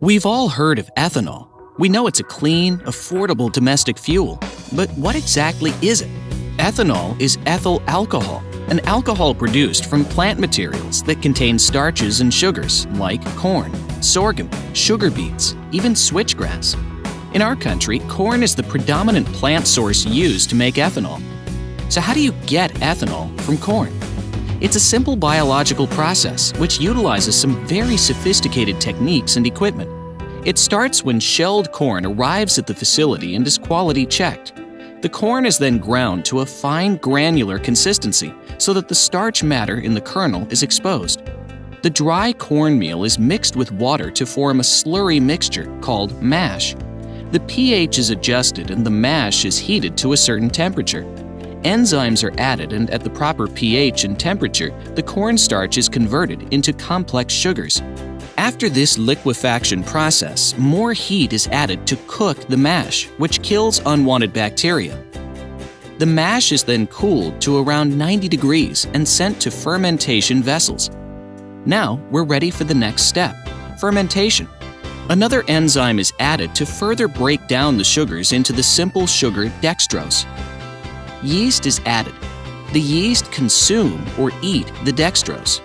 We've all heard of ethanol. We know it's a clean, affordable domestic fuel. But what exactly is it? Ethanol is ethyl alcohol, an alcohol produced from plant materials that contain starches and sugars like corn, sorghum, sugar beets, even switchgrass. In our country, corn is the predominant plant source used to make ethanol. So how do you get ethanol from corn? It's a simple biological process which utilizes some very sophisticated techniques and equipment. It starts when shelled corn arrives at the facility and is quality checked. The corn is then ground to a fine granular consistency so that the starch matter in the kernel is exposed. The dry cornmeal is mixed with water to form a slurry mixture called mash. The pH is adjusted and the mash is heated to a certain temperature. Enzymes are added, and at the proper pH and temperature, the cornstarch is converted into complex sugars. After this liquefaction process, more heat is added to cook the mash, which kills unwanted bacteria. The mash is then cooled to around 90 degrees and sent to fermentation vessels. Now we're ready for the next step, fermentation. Another enzyme is added to further break down the sugars into the simple sugar dextrose. Yeast is added. The yeast consume or eat the dextrose.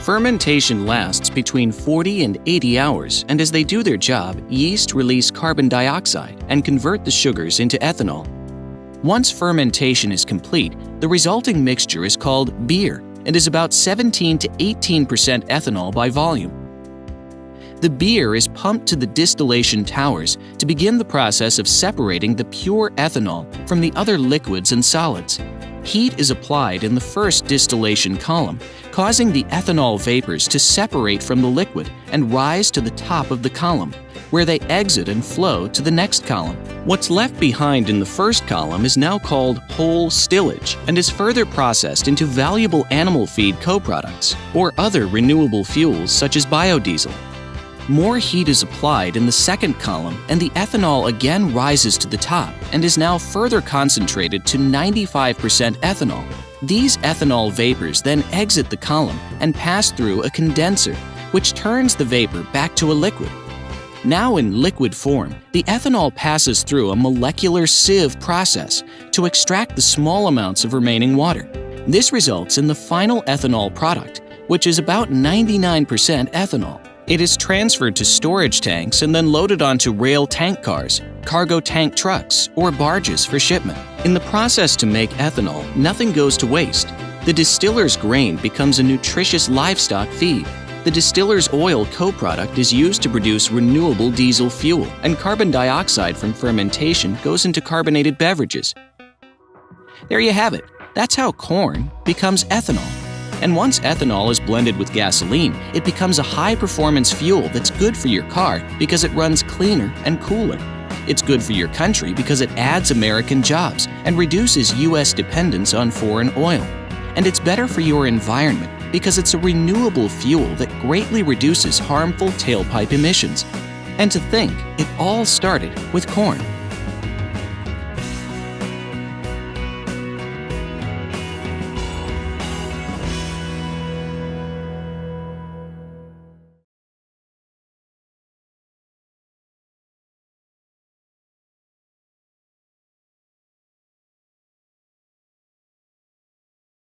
Fermentation lasts between 40 and 80 hours, and as they do their job, yeast release carbon dioxide and convert the sugars into ethanol. Once fermentation is complete, the resulting mixture is called beer and is about 17 to 18% ethanol by volume. The beer is pumped to the distillation towers to begin the process of separating the pure ethanol from the other liquids and solids. Heat is applied in the first distillation column, causing the ethanol vapors to separate from the liquid and rise to the top of the column, where they exit and flow to the next column. What's left behind in the first column is now called whole stillage and is further processed into valuable animal feed co-products or other renewable fuels such as biodiesel. More heat is applied in the second column, and the ethanol again rises to the top and is now further concentrated to 95% ethanol. These ethanol vapors then exit the column and pass through a condenser, which turns the vapor back to a liquid. Now in liquid form, the ethanol passes through a molecular sieve process to extract the small amounts of remaining water. This results in the final ethanol product, which is about 99% ethanol. It is transferred to storage tanks and then loaded onto rail tank cars, cargo tank trucks, or barges for shipment. In the process to make ethanol, nothing goes to waste. The distiller's grain becomes a nutritious livestock feed. The distiller's oil co-product is used to produce renewable diesel fuel, and carbon dioxide from fermentation goes into carbonated beverages. There you have it. That's how corn becomes ethanol. And once ethanol is blended with gasoline, it becomes a high-performance fuel that's good for your car because it runs cleaner and cooler. It's good for your country because it adds American jobs and reduces U.S. dependence on foreign oil. And it's better for your environment because it's a renewable fuel that greatly reduces harmful tailpipe emissions. And to think, it all started with corn.